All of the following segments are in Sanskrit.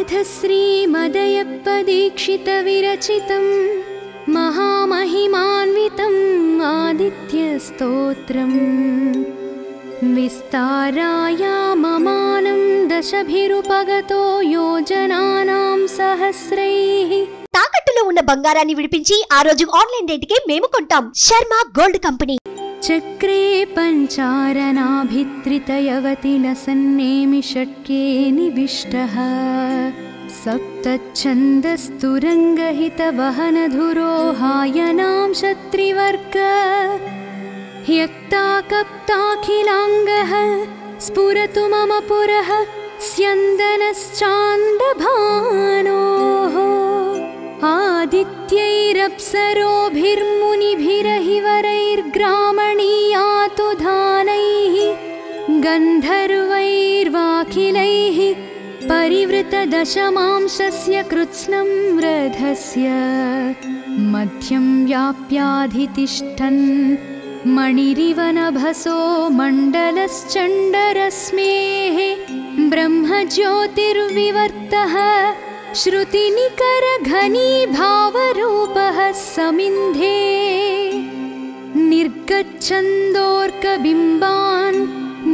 इत्थ श्रीमदयप्पदीक्षितविरचितं महामहिमान्वितम् आदित्यस्तोत्रम् विस्तारायाममानं दशभिरुपगतो योजनानां सहस्रैः। తాకట్టులో ఉన్న బంగారాన్ని విడిపించి ఆ రోజు ఆన్లైన్ రేటుకే మేము కొంటాం. Sharma gold company. చక్రే పంచారనాభిత్రితయవతి లసన్నేమి షట్కే నివిష్టః सप्तच्छन्दस्तुरङ्गहितवहनधुरोहायनां शत्रिवर्ग ह्यक्ताकप्ताखिलाङ्गः स्फुरतु मम पुरः स्यन्दनश्चान्दभानोः आदित्यैरप्सरोभिर्मुनिभिरहिवरैर्ग्रामणीयातु धानैः गन्धर्वैर्वाखिलैः परिवृतदशमांशस्य कृत्स्नं रथस्य मध्यं व्याप्याधितिष्ठन् मणिरिव नभसो मण्डलश्चण्डरश्मेः ब्रह्मज्योतिर्विवर्तः श्रुतिनिकरघनीभावरूपः समिन्धे निर्गच्छन्दोर्कबिम्बान्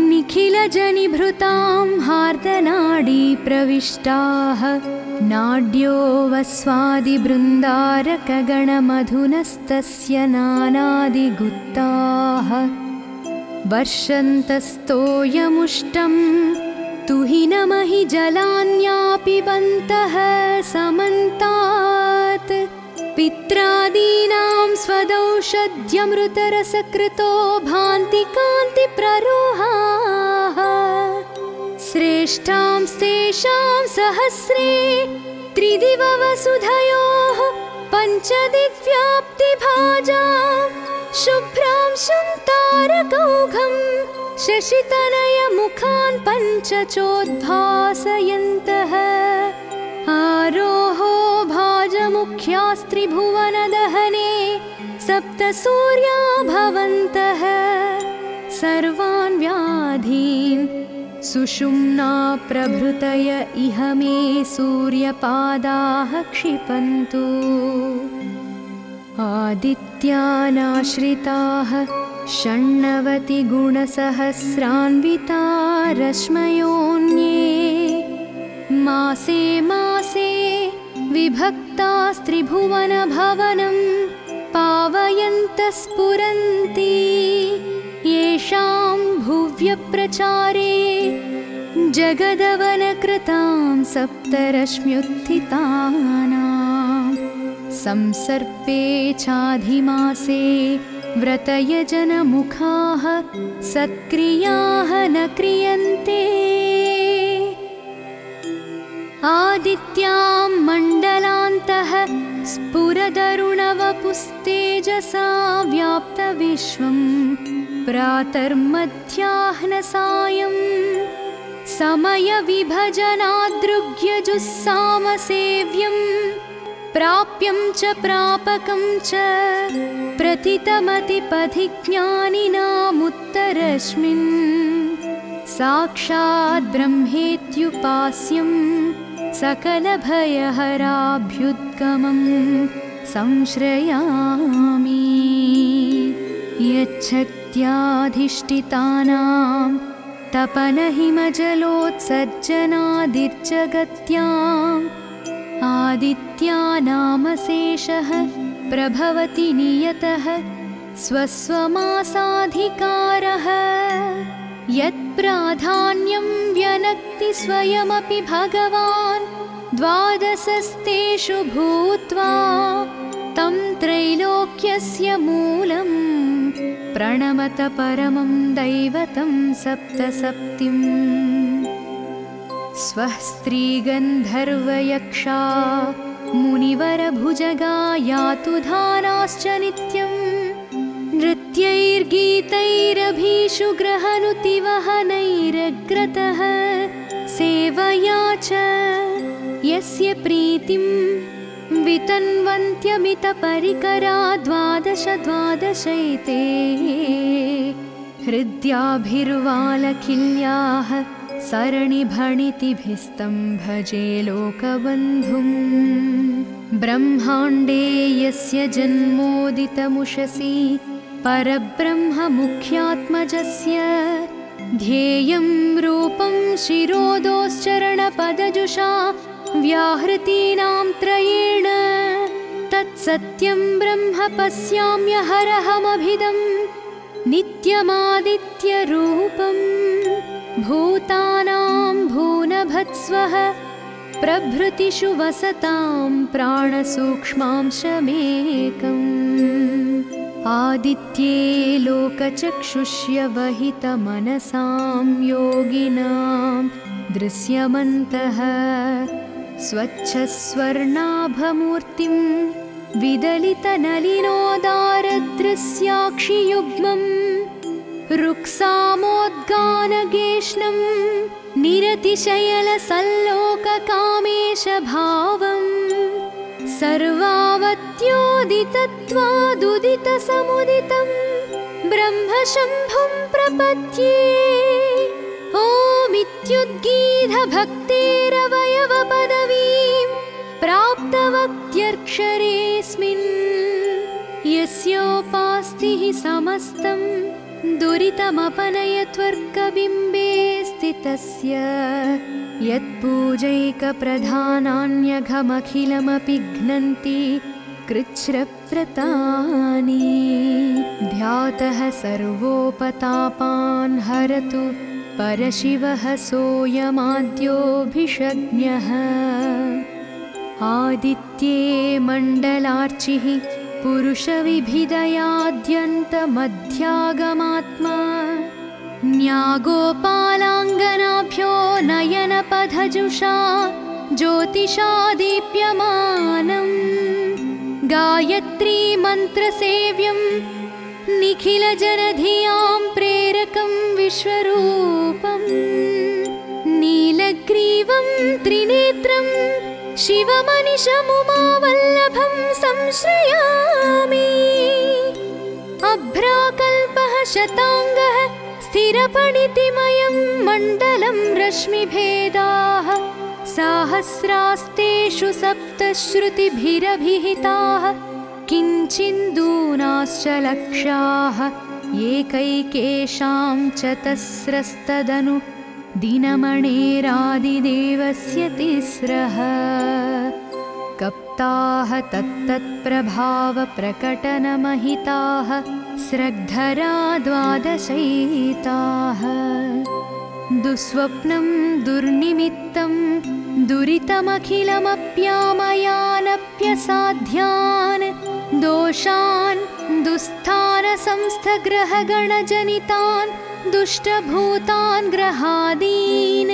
निखिलजनिभृतां हार्दनाडी प्रविष्टाः नाड्यो वस्वादिबृन्दारकगणमधुनस्तस्य नानादिगुप्ताः वर्षन्तस्तोयमुष्टं तुहिनमहि जलान्यापिबन्तः समन्तात् पित्रादीनां स्वदौषध्यमृतरसकृतो भान्ति कान्ति प्ररोहाः श्रेष्ठां स्तेषां सहस्रे त्रिदिववसुधयोः पञ्चदिग्व्याप्तिभाजां शुभ्रां तारकौघं शशितनयमुखान् पञ्चचोद्भासयन्तः आरोहो भाजमुख्यास्त्रिभुवनदहने सप्तसूर्या भवन्तः सर्वान् व्याधीन् सुषुम्ना प्रभृतय इह मे सूर्यपादाः क्षिपन्तु आदित्यानाश्रिताः षण्णवतिगुणसहस्रान्विता रश्मयोऽन्ये मासे मासे विभक्तास्त्रिभुवनभवनं पावयन्तः स्फुरन्ति येषां भुव्यप्रचारे जगदवनकृतां सप्तरश्म्युत्थितानां संसर्पे चाधिमासे व्रतयजनमुखाः सत्क्रियाः न क्रियन्ते आदित्यां मण्डलान्तः स्फुरदरुणवपुस्तेजसा व्याप्तविश्वं प्रातर्मध्याह्नसायं समयविभजनादृग्यजुस्सामसेव्यं प्राप्यं च प्रापकं च प्रथितमतिपथिज्ञानिनामुत्तरस्मिन् साक्षात् ब्रह्मेत्युपास्यं सकलभयहराभ्युद्गमं संश्रयामि यच्छक्त्याधिष्ठितानां तपनहिमजलोत्सर्जनादिर्जगत्याम् आदित्यानामशेषः प्रभवति नियतः स्वस्वमासाधिकारः यत्प्राधान्यं व्यनक्ति स्वयमपि भगवान् द्वादशस्तेषु भूत्वा तं त्रैलोक्यस्य मूलं प्रणमत परमं दैवतं सप्तसप्तिम् स्वः स्त्रीगन्धर्वयक्षा मुनिवरभुजगा यातु धानाश्च नित्यम् नृत्यैर्गीतैरभीषु ग्रहनुतिवहनैरग्रतः सेवया च यस्य प्रीतिं वितन्वन्त्यमितपरिकरा द्वादश द्वादशैते हृद्याभिर्वालखिल्याः सरणिभणितिभिस्तं भजे लोकबन्धुं ब्रह्माण्डे यस्य जन्मोदितमुषसि परब्रह्ममुख्यात्मजस्य ध्येयं रूपं शिरोदोश्चरणपदजुषा व्याहृतीनां त्रयेण तत्सत्यं ब्रह्म पश्याम्यहरहमभिदं नित्यमादित्यरूपं भूतानां भूनभत्स्वः प्रभृतिषु वसतां प्राणसूक्ष्मांशमेकम् आदित्ये लोकचक्षुष्य वहितमनसां योगिनां दृश्यमन्तः स्वच्छस्वर्णाभमूर्तिं विदलितनलिनोदारदृश्याक्षियुग्मं रुक्सामोद्गानगेष्णं निरतिशयलसल्लोककामेशभावम् सर्वावत्योदितत्वादुदितसमुदितं ब्रह्मशम्भुं प्रपद्ये ओमित्युद्गीतभक्तेरवयवपदवीं प्राप्तवक्त्यक्षरेऽस्मिन् यस्योपास्तिः समस्तं दुरितमपनयत्वर्कबिम्बे स्थितस्य यत्पूजैकप्रधानान्यघमखिलमपि घ्नन्ति कृच्छ्रव्रतानि ध्यातः सर्वोपतापान् हरतु परशिवः सोऽयमाद्योऽभिषज्ञः आदित्ये मण्डलार्चिः पुरुषविभिदयाद्यन्तमध्यागमात्मा न्यागोपालाङ्गनाभ्यो नयनपथजुषा ज्योतिषा दीप्यमानं गायत्री मन्त्रसेव्यं निखिलजनधियां प्रेरकं विश्वरूपं नीलग्रीवं त्रिनेत्रं शिवमनिशमुमावल्लभं संश्रयामि अभ्राकल्पः शताङ्गः स्थिरपणितिमयं मण्डलं रश्मिभेदाः साहस्रास्तेषु सप्तश्रुतिभिरभिहिताः किञ्चिन्दूनाश्च लक्ष्याः एकैकेषां चतस्रस्तदनु दिनमणेरादिदेवस्य तिस्रः कप्ताः तत्तत्प्रभावप्रकटनमहिताः स्रग्धरा द्वादशैताः दुःस्वप्नं दुर्निमित्तं दुरितमखिलमप्यामयानप्यसाध्यान् दोषान् दुःस्थानसंस्थग्रहगणजनितान् दुष्टभूतान् ग्रहादीन्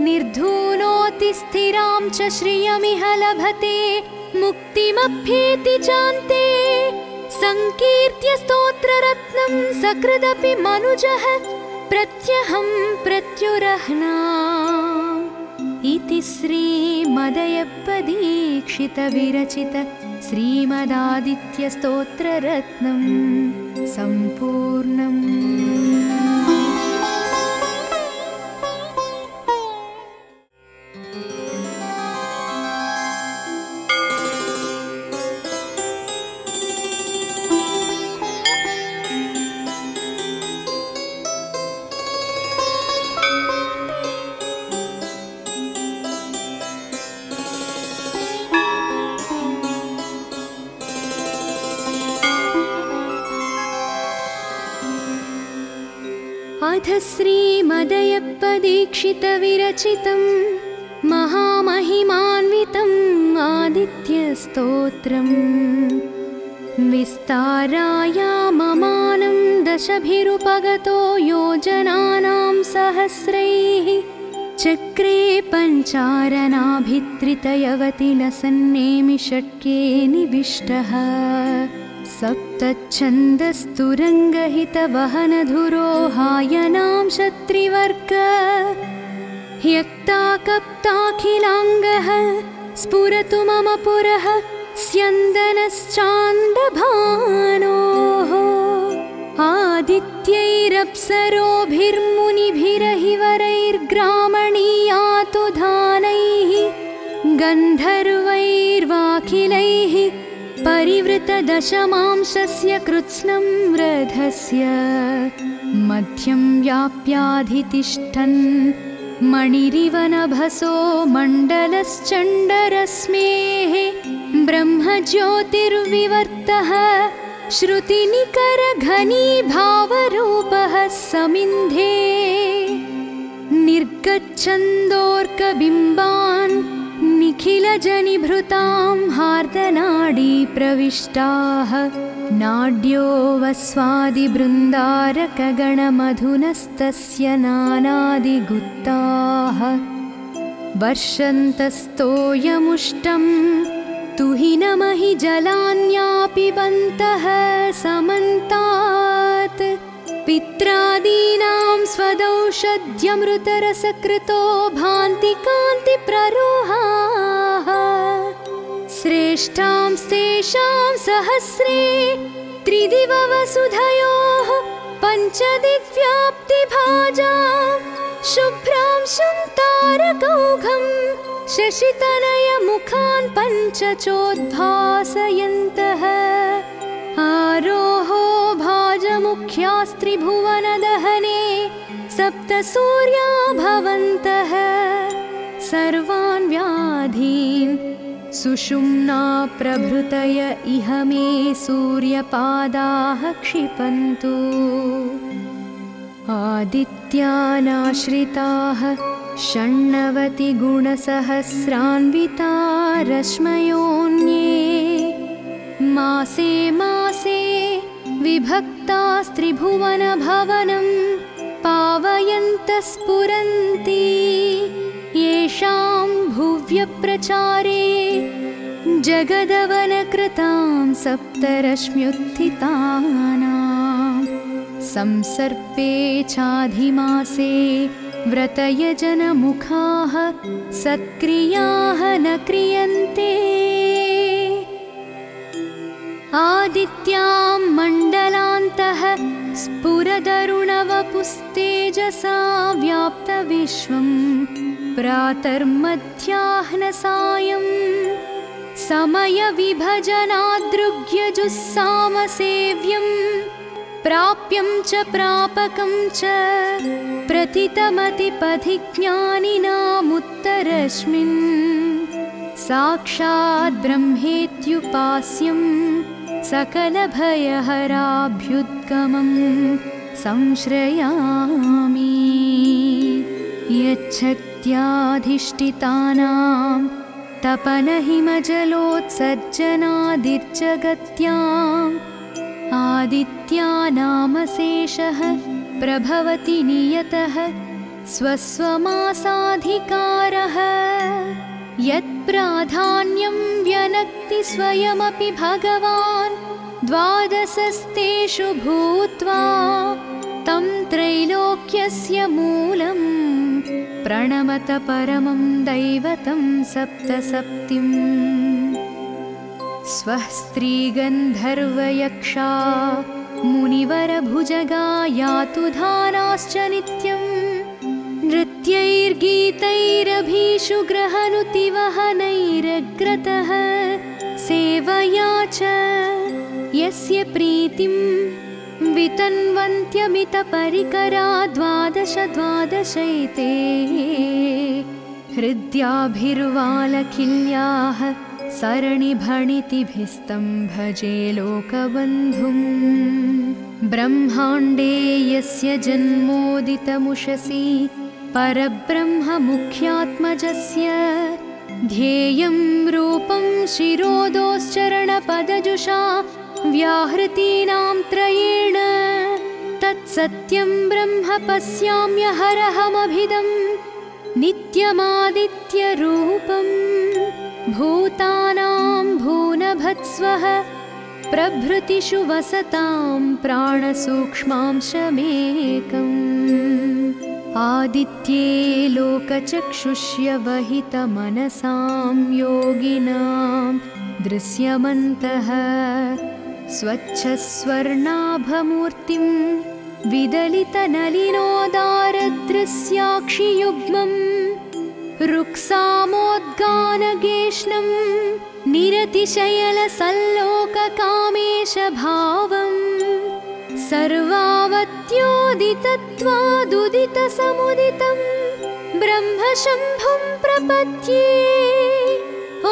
निर्धूनोति स्थिरां च श्रियमिह लभते मुक्तिमभ्येति चान्ते संकीर्त्य स्तोत्ररत्नं सकृदपि मनुजः प्रत्यहं प्रत्युरह्ना इति श्रीमदयप्पदीक्षितविरचित श्रीमदादित्यस्तोत्ररत्नं सम्पूर्णम्। अथ श्रीमदयप्पदीक्षितविरचितं महामहिमान्वितम् आदित्यस्तोत्रम् विस्तारायाममानं दशभिरुपगतो योजनानां सहस्रैः चक्रे पञ्चारणाभित्रितयवतिलसन्नेमि षट्के निविष्टः सप्तच्छन्दस्तुरङ्गहितवहनधुरोहायनां शत्रिवर्ग ह्यक्ताकप्ताखिलाङ्गः स्फुरतु मम पुरः स्यन्दनश्चाण्डभानोः आदित्यैः वैरप्सरोभिर्मुनिभिरहिवरैर्ग्रामणीयातु धानैः गन्धर्वैर्वाखिलैः परिवृतदशमांशस्य कृत्स्नं रथस्य मध्यं व्याप्याधितिष्ठन् मणिरिव नभसो मण्डलश्चण्डरश्मेः ब्रह्मज्योतिर्विवर्तः श्रुतिनिकरघनीभावरूपः समिन्धे निर्गच्छन्दोर्कबिम्बान् निखिलजनिभृतां हार्दनाडी प्रविष्टाः नाड्यो वस्वादिबृन्दारकगणमधुनस्तस्य नानादिगुत्ताः वर्षन्तस्तोयमुष्टं तुहिनमहि जलान्यापिबन्तः समन्तात् पित्रादीनां स्वदौषध्यमृतरसकृतो भान्ति कान्तिप्ररोहाः श्रेष्ठांस्तेषां सहस्रे त्रिदिववसुधयोः पञ्चदिग्व्याप्तिभाजां शुभ्रांशुं तारकौघं शशितनयमुखान् पञ्चचोद्भासयन्तः आरोहो भाजमुख्यास्त्रिभुवनदहने सप्तसूर्या भवन्तः सर्वान् व्याधीन् सुषुम्ना प्रभृतय इह मे सूर्यपादाः क्षिपन्तु आदित्यानाश्रिताः षण्णवतिगुणसहस्रान्विता रश्मयोऽन्ये मासे मासे विभक्तास्त्रिभुवनभवनं पावयन्तः स्फुरन्ति येषां भुव्यप्रचारे जगदवनकृतां सप्तरश्म्युत्थितानां संसर्पे चाधिमासे व्रतयजनमुखाः सत्क्रियाः न क्रियन्ते आदित्यां मण्डलान्तः स्फुरदरुणवपुस्तेजसा व्याप्तविश्वं प्रातर्मध्याह्नसायं समयविभजनादृग्यजुस्सामसेव्यं प्राप्यं च प्रापकं च प्रथितमतिपथिज्ञानिनामुत्तरस्मिन् साक्षात् ब्रह्मेत्युपास्यं सकलभयहराभ्युद्गमं संश्रयामि यच्छक्त्याधिष्ठितानां तपनहिमजलोत्सर्जनादिर्जगत्याम् आदित्यानामशेषः प्रभवति नियतः स्वस्वमासाधिकारः यत्प्राधान्यं व्यनक्ति स्वयमपि भगवान् द्वादशस्तेषु भूत्वा तं त्रैलोक्यस्य मूलं प्रणमत परमं दैवतं सप्तसप्तिम् स्वः स्त्रीगन्धर्वयक्षा मुनिवरभुजगा यातु धानाश्च नित्यम् नृत्यैर्गीतैरभीषु ग्रहनुतिवहनैरग्रतः सेवया च यस्य प्रीतिं वितन्वन्त्यमितपरिकरा द्वादश द्वादशैते हृद्याभिर्वालखिल्याः सरणिभणितिभिस्तं भजे लोकबन्धुं ब्रह्माण्डे यस्य जन्मोदितमुषसि परब्रह्ममुख्यात्मजस्य ध्येयं रूपं शिरोदोश्चरणपदजुषा व्याहृतीनां त्रयेण तत्सत्यं ब्रह्म पश्याम्यहरहमभिदं नित्यमादित्यरूपं भूतानां भूनभत्स्वः प्रभृतिषु वसतां प्राणसूक्ष्मांशमेकम् आदित्ये लोकचक्षुष्य वहितमनसां योगिनां दृश्यमन्तः स्वच्छस्वर्णाभमूर्तिं विदलितनलिनोदारदृश्याक्षियुग्मम् रुक्सामोद्गानगेष्णं निरतिशयलसल्लोककामेशभावम् सर्वावत्योदितत्वादुदितसमुदितं ब्रह्मशम्भुं प्रपद्ये।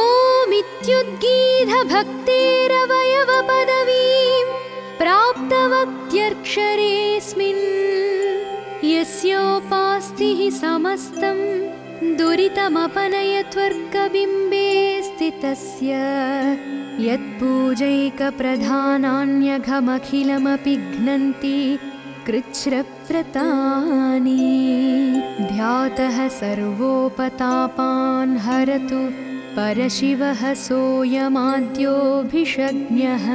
ओमित्युद्गीतभक्तेरवयवपदवीं प्राप्तवक्त्यक्षरेऽस्मिन् यस्योपास्तिः समस्तं दुरितमपनयत्वर्कबिम्बे स्थितस्य यत्पूजैकप्रधानान्यघमखिलमपि घ्नन्ति कृच्छ्रव्रतानि। ध्यातः सर्वोपतापान् हरतु परशिवः सोऽयमाद्योऽभिषज्ञः।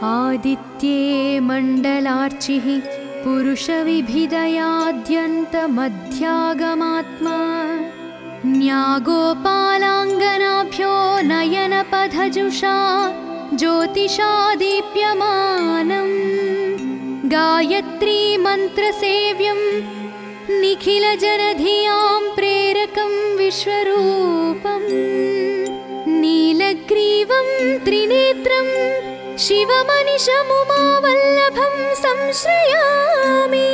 आदित्ये मण्डलार्चिः पुरुषविभिदयाद्यन्तमध्यागमात्मा न्यागोपालाङ्गनाभ्यो नयनपथजुषा ज्योतिषा दीप्यमानम्। गायत्री मन्त्रसेव्यं निखिलजनधियां प्रेरकं विश्वरूपम् नीलग्रीवं त्रिनेत्रं शिवमनिशमुमावल्लभं संश्रयामि।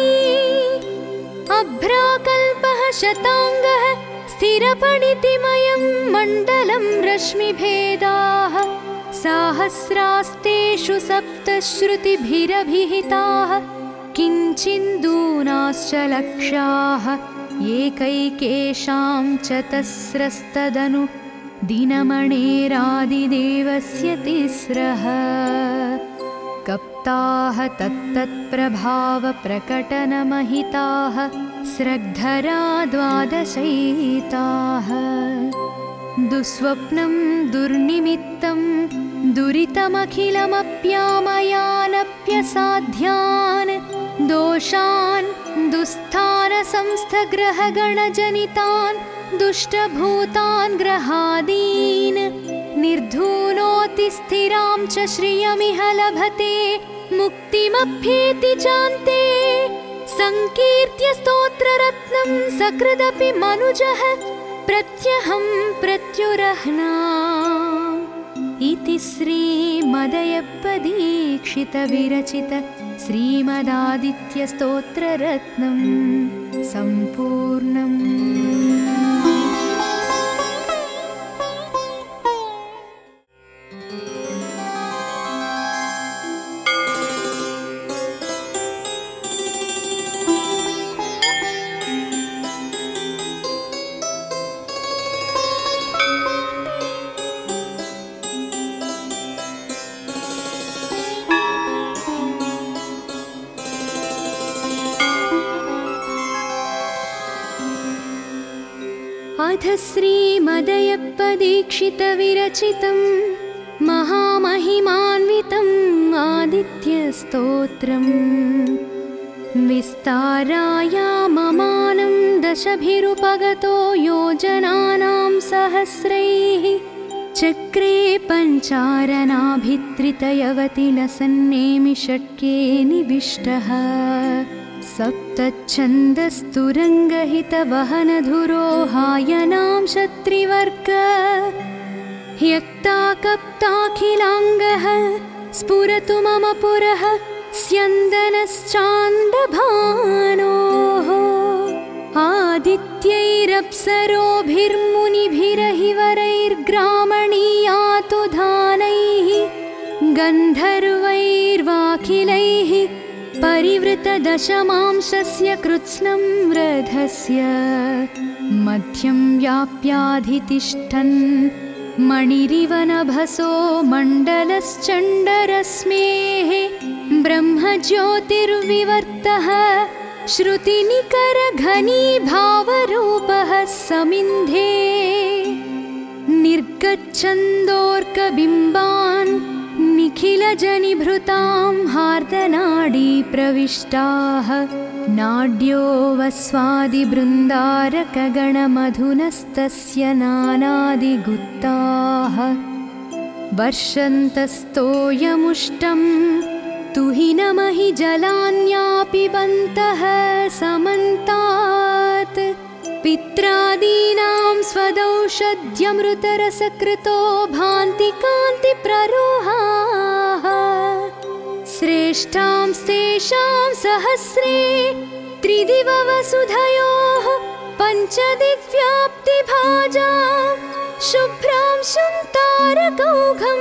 अभ्राकल्पः शताङ्गः स्थिरपणितिमयं मण्डलं रश्मिभेदाः साहस्रास्तेषु सप्तश्रुतिभिरभिहिताः किञ्चिन्दूनाश्च लक्ष्याः एकैकेषां चतस्रस्तदनु दिनमणेरादिदेवस्य तिस्रः कप्ताः तत्तत्प्रभावप्रकटनमहिताः स्रग्धरा द्वादशैताः। दुःस्वप्नं दुर्निमित्तं दुरितमखिलमप्यामयानप्यसाध्यान् दोषान् दुःस्थानसंस्थग्रहगणजनितान् दुष्टभूतान् ग्रहादीन् निर्धूनोति स्थिरां च श्रियमिह लभते मुक्तिमभ्येति चान्ते। संकीर्त्य स्तोत्ररत्नं सकृदपि मनुजः प्रत्यहं प्रत्युरह्ना। इति श्रीमदयप्पदीक्षितविरचित श्रीमदादित्यस्तोत्ररत्नं सम्पूर्णम्। अथ श्रीमदयप्पदीक्षितविरचितं महामहिमान्वितम् आदित्यस्तोत्रम् विस्तारायाममानं दशभिरुपगतो योजनानां सहस्रैः चक्रे पञ्चारणाभित्रितयवतिलसन्नेमि षट्के निविष्टः सप्तच्छन्दस्तुरङ्गहितवहनधुरोहायनां क्षत्रिवर्ग ह्यक्ताकप्ताखिलाङ्गः स्फुरतु मम पुरः स्यन्दनश्चाण्डभानोः आदित्यैरप्सरोभिर्मुनिभिरहिवरैर्ग्रामणीयातु धानैः गन्धर्वैर्वाखिलैः परिवृतदशमांशस्य कृत्स्नं रथस्य मध्यं व्याप्याधितिष्ठन् मणिरिव नभसो मण्डलश्चण्डरश्मेः ब्रह्मज्योतिर्विवर्तः श्रुतिनिकरघनीभावरूपः समिन्धे निर्गच्छन्दोर्कबिम्बान् निखिलजनिभृतां हार्दनाडी प्रविष्टाः नाड्यो वस्वादिबृन्दारकगणमधुनस्तस्य नानादिगुप्ताः वर्षन्तस्तोयमुष्टं तुहिनमहि जलान्यापिबन्तः समन्तात् पित्रादीनां स्वदौषध्यमृतरसकृतो भान्ति कान्तिप्ररोहाः श्रेष्ठांस्तेषां सहस्रे त्रिदिववसुधयोः पञ्चदिग्व्याप्तिभाजां शुभ्रां तारकौघं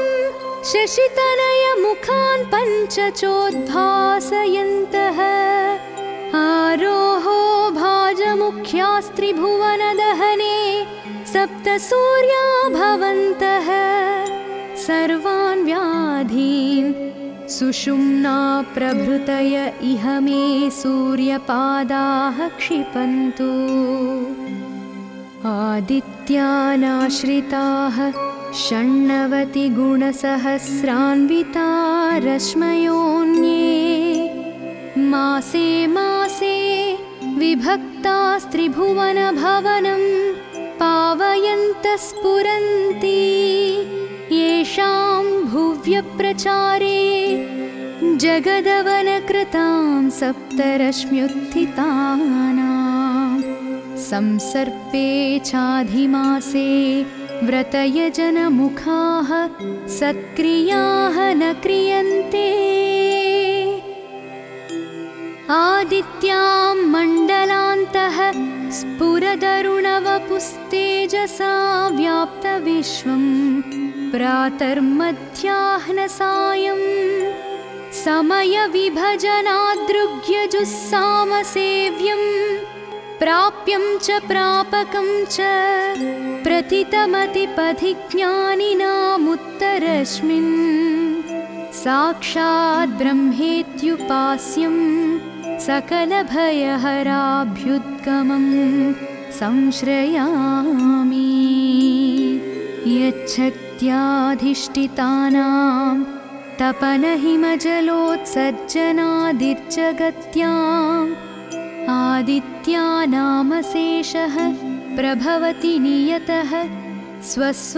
शशितनयमुखान् पञ्चचोद्भासयन्तः आरोहो भाजमुख्यास्त्रिभुवनदहने सप्तसूर्या भवन्तः सर्वान् व्याधीन् सुषुम्ना प्रभृतय इह मे सूर्यपादाः क्षिपन्तु आदित्यानाश्रिताः षण्णवतिगुणसहस्रान्विता रश्मयोऽन्ये मासे मासे विभक्तास्त्रिभुवनभवनं पावयन्तः स्फुरन्ति येषां भुव्यप्रचारे जगदवनकृतां सप्तरश्म्युत्थितानां संसर्पे चाधिमासे व्रतयजनमुखाः सत्क्रियाः न क्रियन्ते आदित्यां मण्डलान्तः स्फुरदरुणवपुस्तेजसा व्याप्तविश्वं प्रातर्मध्याह्नसायं समयविभजनादृग्यजुस्सामसेव्यं प्राप्यं च प्रापकं च प्रथितमतिपथिज्ञानिनामुत्तरस्मिन् साक्षात् ब्रह्मेत्युपास्यं सकलभयहराभ्युद्गमं संश्रयामि यच्छक्त्याधिष्ठितानां तपनहिमजलोत्सर्जनादिर्जगत्याम् आदित्यानामशेषः प्रभवति नियतः स्वस्वमासाधिकारः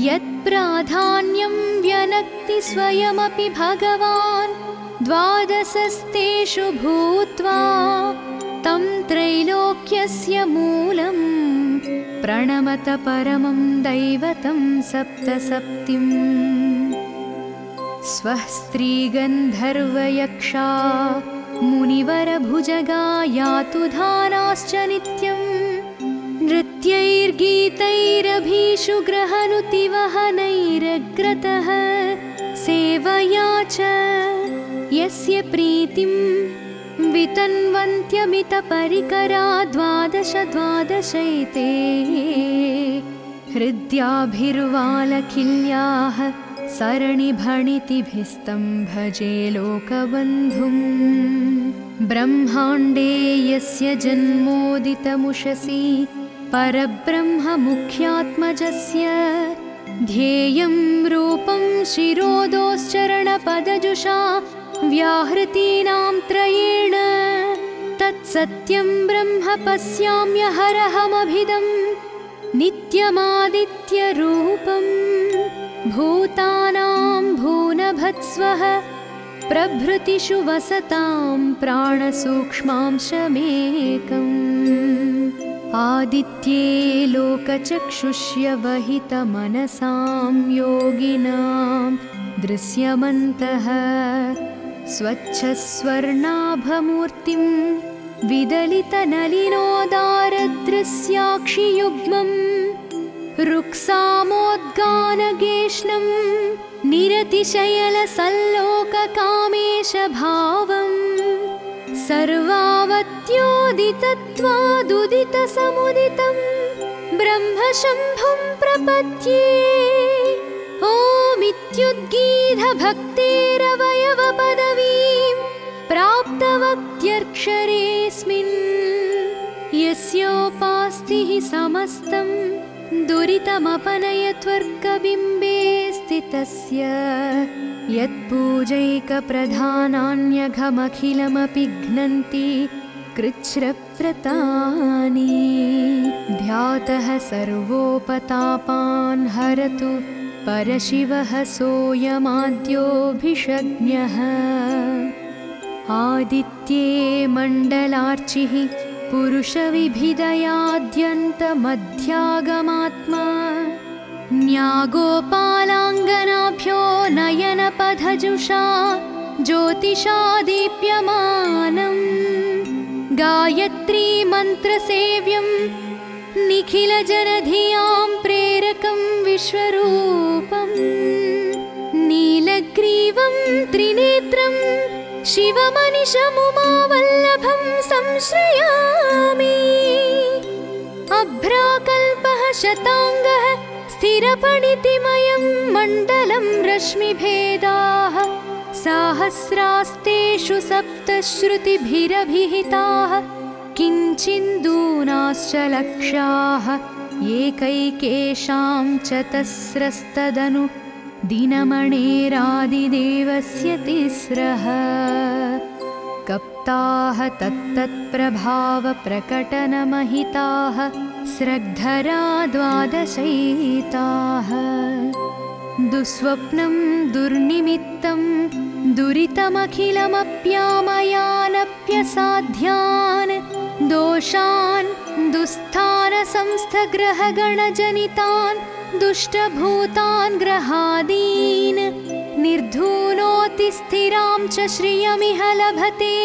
यत्प्राधान्यं व्यनक्ति स्वयमपि भगवान् द्वादशस्तेषु भूत्वा तं त्रैलोक्यस्य मूलं प्रणमत परमं दैवतं सप्तसप्तिम् स्वः स्त्रीगन्धर्वयक्षा मुनिवरभुजगा यातु धानाश्च नित्यं नृत्यैर्गीतैरभीषु ग्रहनुतिवहनैरग्रतः सेवया च यस्य प्रीतिं वितन्वन्त्यमितपरिकरा द्वादशैते हृद्याभिर्वालखिल्याः सरणिभणितिभिस्तं भजे लोकबन्धुं ब्रह्माण्डे यस्य जन्मोदितमुषसि परब्रह्ममुख्यात्मजस्य ध्येयं रूपं शिरोदोश्चरणपदजुषा व्याहृतीनां त्रयेण तत्सत्यं ब्रह्म पश्याम्यहरहमभिदं नित्यमादित्यरूपं भूतानां भूनभत्स्वः प्रभृतिषु वसतां प्राणसूक्ष्मांशमेकम् आदित्ये लोकचक्षुष्य वहितमनसां योगिनां दृश्यमन्तः स्वच्छस्वर्णाभमूर्तिं विदलितनलिनोदारदृश्याक्षियुग्मम् रुक्सामोद्गानगेष्णं निरतिशयलसल्लोककामेशभावम् सर्वावत्योदितत्वादुदितसमुदितं ब्रह्मशम्भुं प्रपद्ये ओमित्युद्गीतभक्तेरवयवपदवीं प्राप्तवक्त्यक्षरेऽस्मिन् यस्योपास्तिः समस्तं दुरितमपनयत्वर्कबिम्बे स्थितस्य यत्पूजैकप्रधानान्यघमखिलमपि घ्नन्ति कृच्छ्रव्रतानि ध्यातः सर्वोपतापान् हरतु परशिवः सोऽयमाद्योऽभिषज्ञः आदित्ये मण्डलार्चिः पुरुषविभिदयाद्यन्तमध्यागमात्मा न्यागोपालाङ्गनाभ्यो नयनपथजुषा ज्योतिषा दीप्यमानम् गायत्री मन्त्रसेव्यं निखिलजनधियां प्रेरकं विश्वरूपं नीलग्रीवं त्रिनेत्रं शिवमनिशमुमावल्लभं संश्रयामि अभ्राकल्पः शताङ्गः स्थिरपणितिमयं मण्डलं रश्मिभेदाः साहस्रास्तेषु सप्तश्रुतिभिरभिहिताः किञ्चिन्दूनाश्च लक्ष्याः एकैकेषां चतस्रस्तदनु दिनमणेरादिदेवस्य तिस्रः कप्ताः तत्तत्प्रभावप्रकटनमहिताः स्रग्धरा द्वादशैताः दुःस्वप्नं दुर्निमित्तं दुरितमखिलमप्यामयानप्यसाध्यान् दोषान् दुःस्थानसंस्थग्रहगणजनितान् दुष्टभूतान् ग्रहादीन् निर्धूनोति स्थिरां च श्रियमिह लभते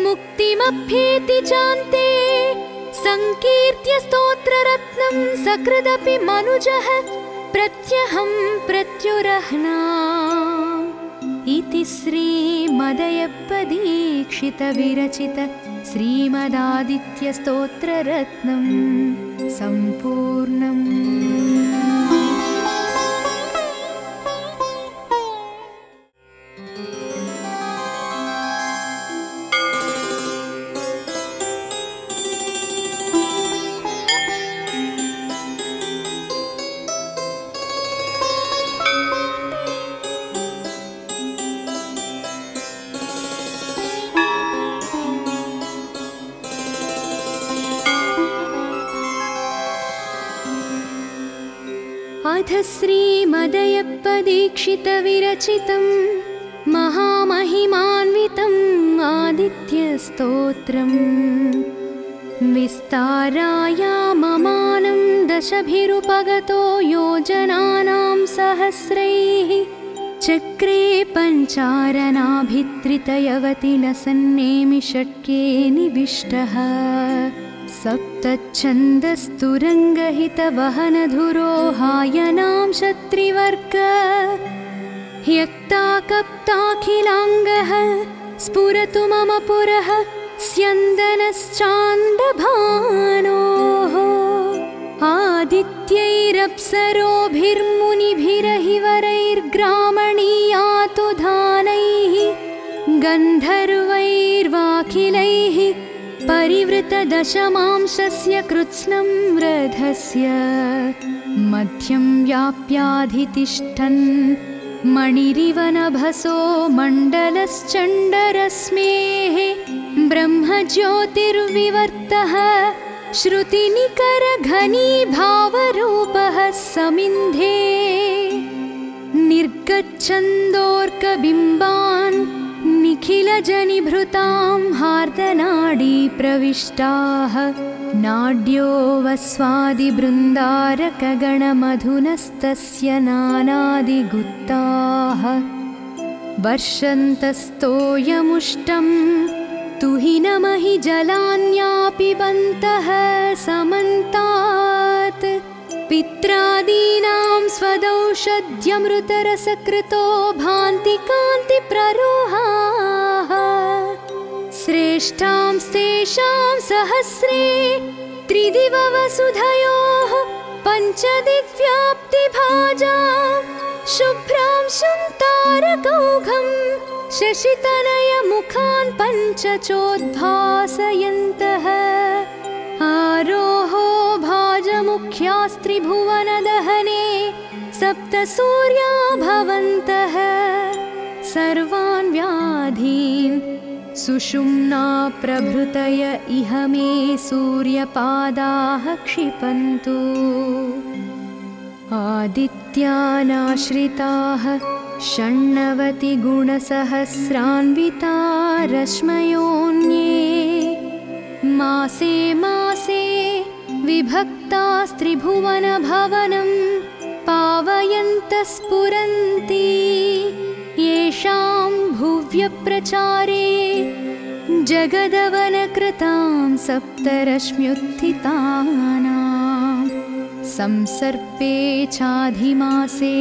मुक्तिमभ्येति चान्ते संकीर्त्य स्तोत्ररत्नं सकृदपि मनुजः प्रत्यहं प्रत्युरह्ना इति श्रीमदयप्पदीक्षितविरचित श्रीमदादित्यस्तोत्ररत्नं सम्पूर्णम्। अथ श्रीमदयप्पदीक्षितविरचितं महामहिमान्वितम् आदित्यस्तोत्रम् विस्तारायाममानं दशभिरुपगतो योजनानां सहस्रैः चक्रे पञ्चारणाभित्रितयवतिलसन्नेमि षट्के निविष्टः सप्तच्छन्दस्तुरङ्गहितवहनधुरोहायनां क्षत्रिवर्ग ह्यक्ताकप्ताखिलाङ्गः स्फुरतु मम पुरः स्यन्दनश्चाण्डभानोः आदित्यैरप्सरोभिर्मुनिभिरहिवरैर्ग्रामणीयातु धानैः गन्धर्वैर्वाखिलैः परिवृतदशमांशस्य कृत्स्नं रथस्य मध्यं व्याप्याधितिष्ठन् मणिरिव नभसो मण्डलश्चण्डरश्मेः ब्रह्मज्योतिर्विवर्तः श्रुतिनिकरघनीभावरूपः समिन्धे निर्गच्छन्दोर्कबिम्बान् निखिलजनिभृतां हार्दनाडी प्रविष्टाः नाड्यो वस्वादिबृन्दारकगणमधुनस्तस्य नानादिगुप्ताः वर्षन्तस्तोयमुष्टं तुहिनमहि जलान्यापिबन्तः समन्तात् पित्रादीनां स्वदौषध्यमृतरसकृतो भान्ति कान्तिप्ररोहाः श्रेष्ठांस्तेषां सहस्रे त्रिदिववसुधयोः पञ्चदिग्व्याप्तिभाजां शुभ्रांशुं तारकौघं शशितनयमुखान् पञ्चचोद्भासयन्तः आरोहो भाजमुख्यास्त्रिभुवनदहने सप्तसूर्या भवन्तः सर्वान् व्याधीन् सुषुम्ना प्रभृतय इह मे सूर्यपादाः क्षिपन्तु आदित्यानाश्रिताः षण्णवतिगुणसहस्रान्विता रश्मयोऽन्ये मासे मासे विभक्तास्त्रिभुवनभवनं पावयन्तः स्फुरन्ति येषां भुव्यप्रचारे जगदवनकृतां सप्तरश्म्युत्थितानां संसर्पे चाधिमासे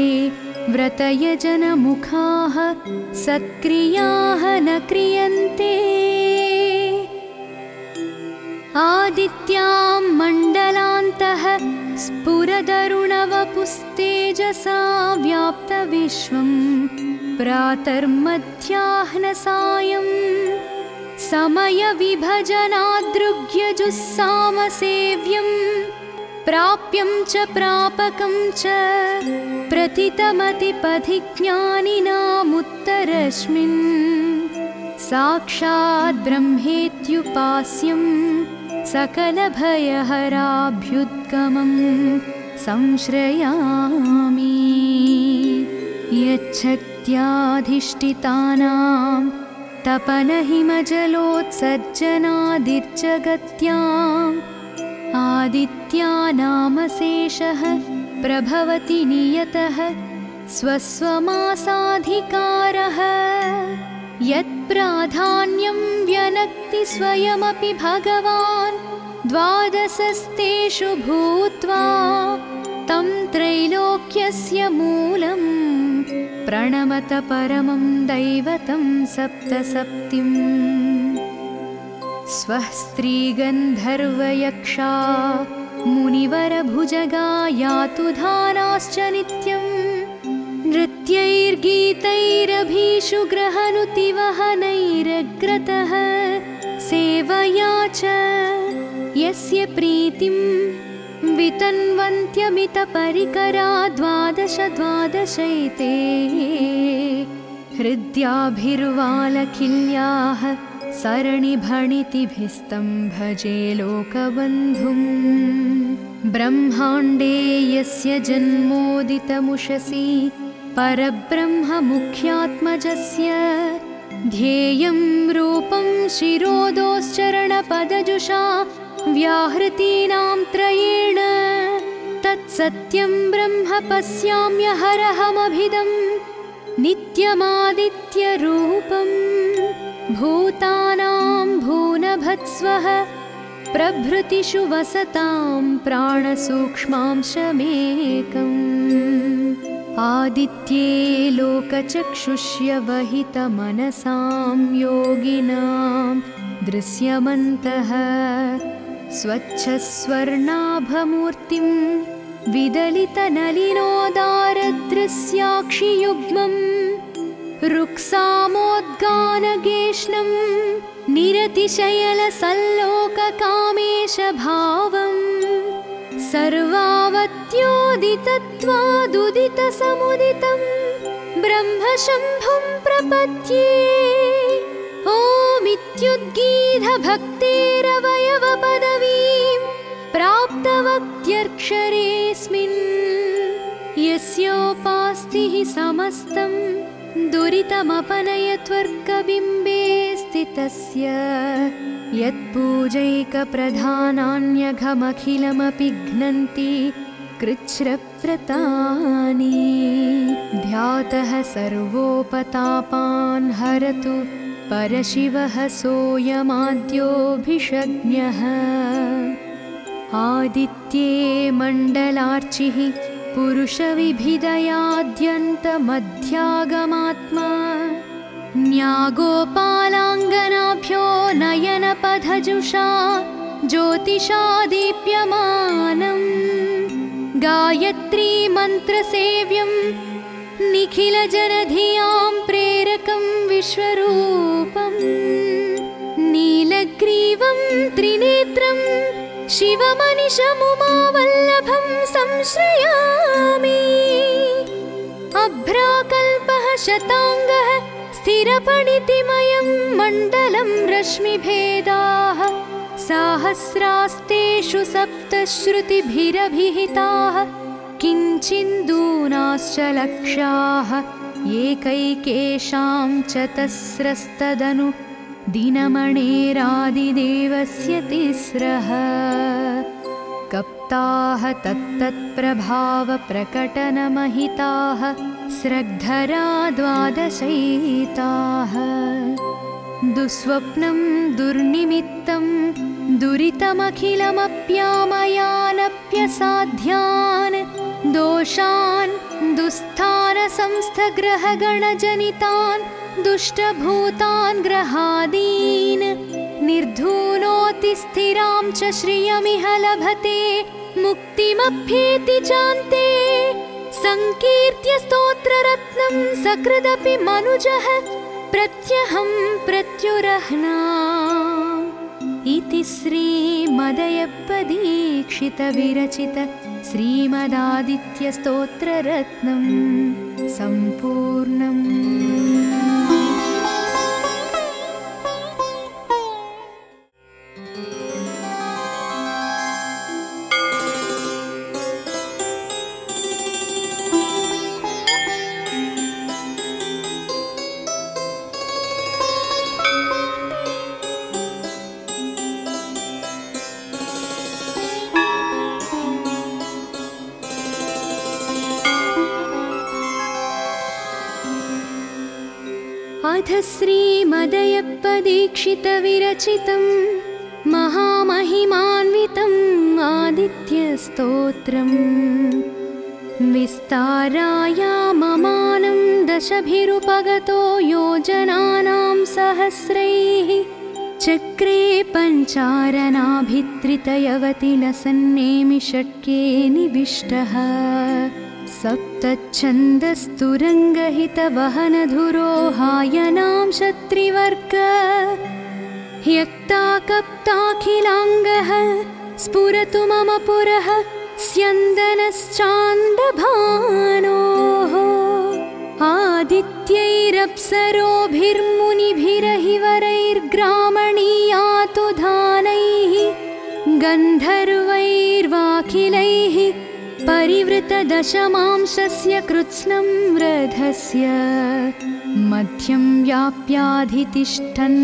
व्रतयजनमुखाः सत्क्रियाः न क्रियन्ते आदित्यां मण्डलान्तः स्फुरदरुणवपुस्तेजसा व्याप्तविश्वं प्रातर्मध्याह्नसायं समयविभजनादृग्यजुस्सामसेव्यं प्राप्यं च प्रापकं च प्रथितमतिपथिज्ञानिनामुत्तरस्मिन् साक्षात् ब्रह्मेत्युपास्यं सकलभयहराभ्युद्गमं संश्रयामि यच्छक्त्याधिष्ठितानां तपनहिमजलोत्सर्जनादिर्जगत्याम् आदित्यानामशेषः प्रभवति नियतः स्वस्वमासाधिकारः यत्प्राधान्यं व्यनक्ति स्वयमपि भगवान् द्वादशस्तेषु भूत्वा तं त्रैलोक्यस्य मूलं प्रणमत परमं दैवतं सप्तसप्तिम् स्वः स्त्रीगन्धर्वयक्षा मुनिवरभुजगा यातु धानाश्च नित्यम् नृत्यैर्गीतैरभीषु ग्रहनुतिवहनैरग्रतः सेवया च यस्य प्रीतिं वितन्वन्त्यमितपरिकरा द्वादशैते हृद्याभिर्वालकिल्याः सरणिभणितिभिस्तं भजे लोकबन्धुं ब्रह्माण्डे यस्य जन्मोदितमुषसि परब्रह्ममुख्यात्मजस्य ध्येयं रूपं शिरोदोश्चरणपदजुषा व्याहृतीनां त्रयेण तत्सत्यं ब्रह्म पश्याम्यहरहमभिदं नित्यमादित्यरूपं भूतानां भूनभत्स्वः प्रभृतिषु वसतां प्राणसूक्ष्मांशमेकम् आदित्ये लोकचक्षुष्य वहितमनसां योगिनां दृश्यमन्तः स्वच्छस्वर्णाभमूर्तिं विदलितनलिनोदारदृश्याक्षियुग्मम् रुक्सामोद्गानगेष्णं निरतिशयलसल्लोककामेशभावम् सर्वावत्योदितत्वादुदितसमुदितं ब्रह्मशम्भुं प्रपद्ये ओमित्युद्गीतभक्तेरवयवपदवीं प्राप्तवक्त्यक्षरेऽस्मिन् यस्योपास्तिः समस्तं दुरितमपनयत्वर्कबिम्बे स्थितस्य यत्पूजैकप्रधानान्यघमखिलमपि घ्नन्ति कृच्छ्रव्रतानि ध्यातः सर्वोपतापान् हरतु परशिवः सोऽयमाद्योऽभिषज्ञः आदित्ये मण्डलार्चिः पुरुषविभिदयाद्यन्तमध्यागमात्मा न्यागोपालाङ्गनाभ्यो नयनपथजुषा ज्योतिषा दीप्यमानम् गायत्री मन्त्रसेव्यं निखिलजनधियां प्रेरकं विश्वरूपम् नीलग्रीवं त्रिनेत्रं शिवमनिशमुमावल्लभं संश्रयामि अभ्राकल्पः शताङ्गः स्थिरपणितिमयं मण्डलं रश्मिभेदाः साहस्रास्तेषु सप्तश्रुतिभिरभिहिताः किञ्चिन्दूनाश्च लक्षाः एकैकेषां चतस्रस्तदनु दिनमणेरादिदेवस्य तिस्रः कप्ताः तत्तत्प्रभावप्रकटनमहिताः स्रग्धरा द्वादशैताः दुःस्वप्नं दुर्निमित्तं दुरितमखिलमप्यामयानप्यसाध्यान् दोषान् दुःस्थानसंस्थग्रहगणजनितान् दुष्टभूतान् ग्रहादीन् निर्धूनोति स्थिरां च श्रियमिह लभते मुक्तिमभ्येति चान्ते संकीर्त्य स्तोत्ररत्नं सकृदपि मनुजः प्रत्यहं प्रत्युरह्ना इति श्रीमदयप्पदीक्षितविरचित श्रीमदादित्यस्तोत्ररत्नं सम्पूर्णम्। अथ श्रीमदयप्पदीक्षितविरचितं महामहिमान्वितम् आदित्यस्तोत्रम् विस्तारायाममानं दशभिरुपगतो योजनानां सहस्रैः चक्रे पञ्चारणाभित्रितयवतिलसन्नेमि षट्के निविष्टः सप्तच्छन्दस्तुरङ्गहितवहनधुरोहायनां क्षत्रिवर्ग ह्यक्ताकप्ताखिलाङ्गः स्फुरतु मम पुरः स्यन्दनश्चाण्डभानोः आदित्यैरप्सरोभिर्मुनिभिरहिवरैर्ग्रामणीयातु धानैः गन्धर्वैर्वाखिलैः परिवृतदशमांशस्य कृत्स्नं रथस्य मध्यं व्याप्याधितिष्ठन्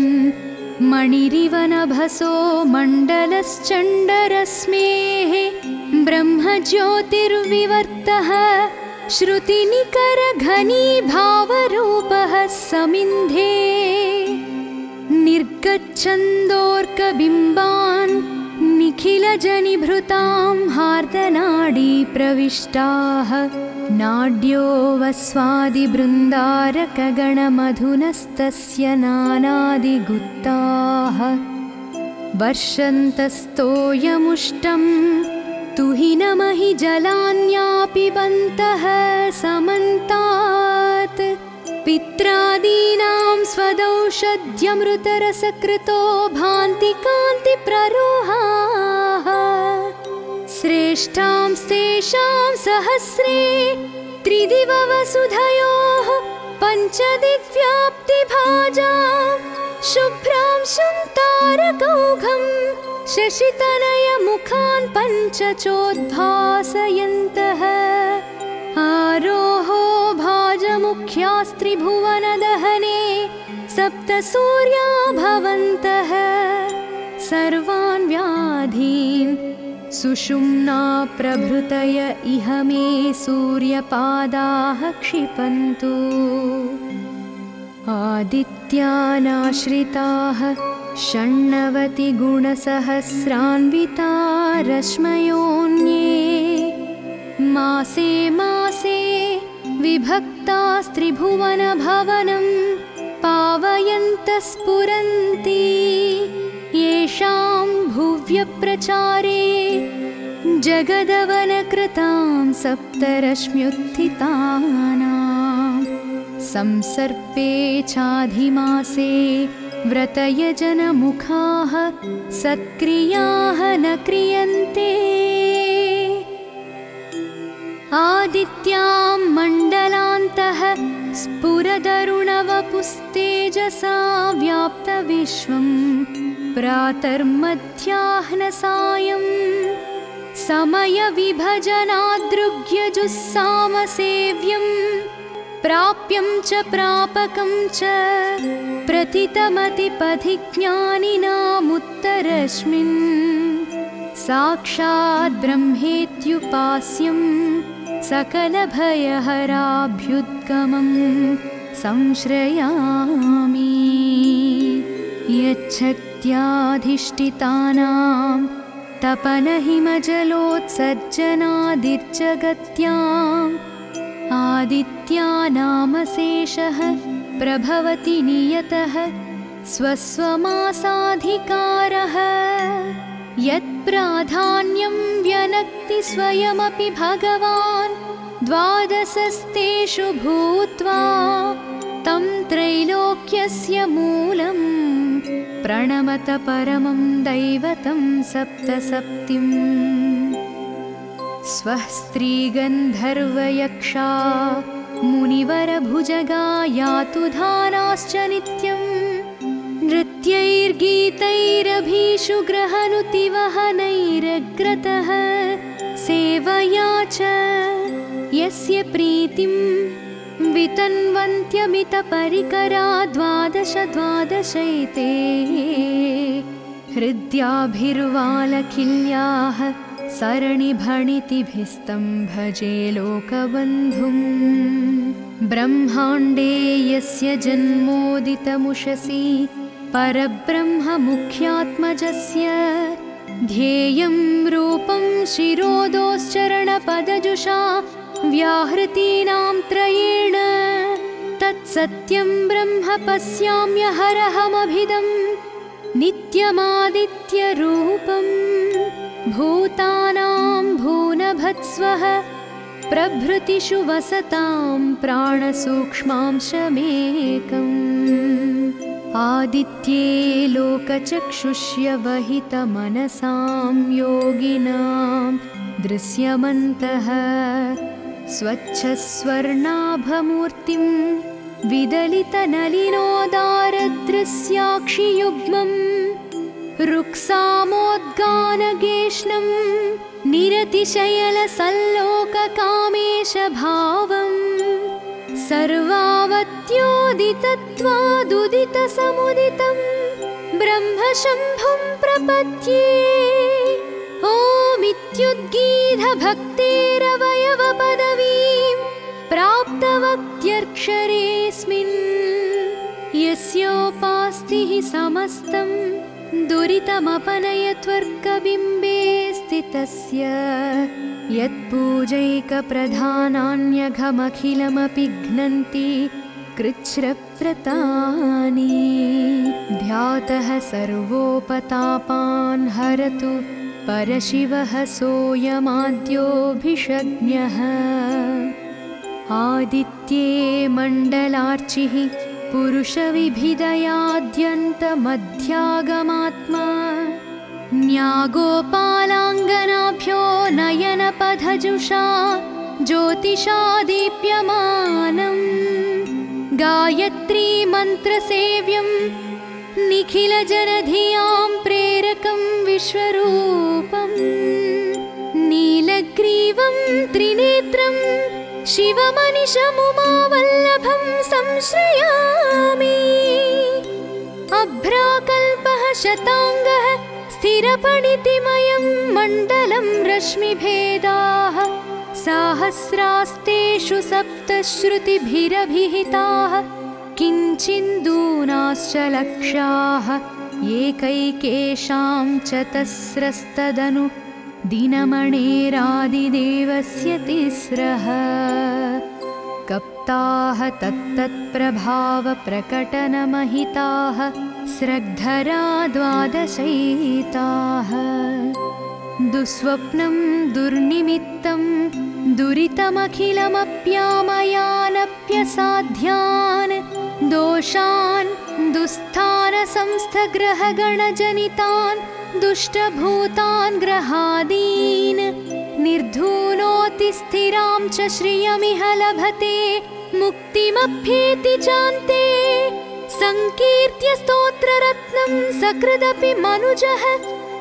मणिरिव नभसो मण्डलश्चण्डरश्मेः ब्रह्मज्योतिर्विवर्तः श्रुतिनिकरघनीभावरूपः समिन्धे निर्गच्छन्दोर्कबिम्बान् निखिलजनिभृतां हार्दनाडी प्रविष्टाः नाड्यो वस्वादिबृन्दारकगणमधुनस्तस्य नानादिगुप्ताः वर्षन्तस्तोयमुष्टं तुहिनमहि जलान्यापिबन्तः समन्तात् पित्रादीनां स्वदौषध्यमृतरसकृतो भान्ति कान्तिप्ररोहाः श्रेष्ठां स्तेषां सहस्रे त्रिदिववसुधयोः पञ्चदिग्व्याप्तिभाजां शुभ्रां तारकौघं शशितनयमुखान् पञ्चचोद्भासयन्तः आरोहो भाजमुख्यास्त्रिभुवनदहने सप्तसूर्या भवन्तः सर्वान् व्याधीन् सुषुम्ना प्रभृतय इह मे सूर्यपादाः क्षिपन्तु आदित्यानाश्रिताः षण्णवतिगुणसहस्रान्विता रश्मयोऽन्ये मासे मासे विभक्तास्त्रिभुवनभवनं पावयन्तः स्फुरन्ति येषां भुव्यप्रचारे जगदवनकृतां सप्तरश्म्युत्थितानां संसर्पे चाधिमासे व्रतयजनमुखाः सत्क्रियाः न क्रियन्ते आदित्यां मण्डलान्तः स्फुरदरुणवपुस्तेजसा व्याप्तविश्वं प्रातर्मध्याह्नसायं समयविभजनादृग्यजुस्सामसेव्यं प्राप्यं च प्रापकं च प्रथितमतिपथिज्ञानिनामुत्तरस्मिन् साक्षात् ब्रह्मेत्युपास्यं सकलभयहराभ्युद्गमं संश्रयामि। यच्छक्त्याधिष्ठितानां तपनहिमजलोत्सर्जनादिर्जगत्याम् आदित्यानामशेषः प्रभवति नियतः स्वस्वमासाधिकारः। यत्प्राधान्यं व्यनक्ति स्वयमपि भगवान् द्वादशस्तेषु भूत्वा तं त्रैलोक्यस्य मूलं प्रणमत परमं दैवतं सप्तसप्तिम्। स्वः स्त्रीगन्धर्वयक्षा मुनिवरभुजगा यातु धानाश्च नित्यम् नृत्यैर्गीतैरभीषु ग्रहनुतिवहनैरग्रतः सेवया च यस्य प्रीतिं वितन्वन्त्यमितपरिकरा द्वादशैते हृद्याभिर्वालकिल्याः सरणिभणितिभिस्तं भजे लोकबन्धुम्। ब्रह्माण्डे यस्य जन्मोदितमुषसि परब्रह्ममुख्यात्मजस्य ध्येयं रूपं शिरोदोश्चरणपदजुषा व्याहृतीनां त्रयेण तत्सत्यं ब्रह्म पश्याम्यहरहमभिदं नित्यमादित्यरूपं भूतानां भूनभत्स्वः प्रभृतिषु वसतां प्राणसूक्ष्मांशमेकम्। आदित्ये लोकचक्षुष्य वहितमनसां योगिनां दृश्यमन्तः स्वच्छस्वर्णाभमूर्तिं विदलितनलिनोदारदृश्याक्षियुग्मम् रुक्सामोद्गानगेष्णं निरतिशयलसल्लोककामेशभावम् सर्वावत्योदितत्वादुदितसमुदितं ब्रह्मशम्भुं प्रपद्ये। ओमित्युद्गीतभक्तेरवयवपदवीं प्राप्तवक्त्यक्षरेऽस्मिन् यस्योपास्तिः समस्तं दुरितमपनयत्वर्कबिम्बे स्थितस्य यत्पूजैकप्रधानान्यघमखिलमपि घ्नन्ति कृच्छ्रव्रतानि। ध्यातः सर्वोपतापान् हरतु परशिवः सोऽयमाद्योऽभिषज्ञः। आदित्ये मण्डलार्चिः पुरुषविभिदयाद्यन्तमध्यागमात्मा न्यागोपालाङ्गनाभ्यो नयनपथजुषा ज्योतिषा दीप्यमानम्। गायत्री मन्त्रसेव्यं निखिलजनधियां प्रेरकं विश्वरूपम्। नीलग्रीवं त्रिनेत्रं शिवमनिशमुमावल्लभं संश्रयामि। अभ्राकल्पः शताङ्गः स्थिरपणितिमयं मण्डलं रश्मिभेदाः साहस्रास्तेषु सप्तश्रुतिभिरभिहिताः किञ्चिन्दूनाश्च लक्ष्याः एकैकेषां चतस्रस्तदनु दिनमणेरादिदेवस्य तिस्रः। कप्ताः तत्तत्प्रभावप्रकटनमहिताः स्रग्धरा द्वादशैताः। दुःस्वप्नं दुर्निमित्तं दुरितमखिलमप्यामयानप्यसाध्यान् दोषान् दुःस्थानसंस्थग्रहगणजनितान् दुष्टभूतान् ग्रहादीन् निर्धूनोति स्थिरां च श्रियमिह लभते मुक्तिमभ्येति चान्ते। संकीर्त्य स्तोत्ररत्नं सकृदपि मनुजः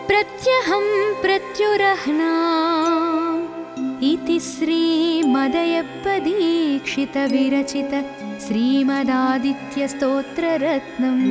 प्रत्यहं प्रत्युरह्ना इति श्रीमदयप्पदीक्षितविरचित श्रीमदादित्यस्तोत्ररत्नम्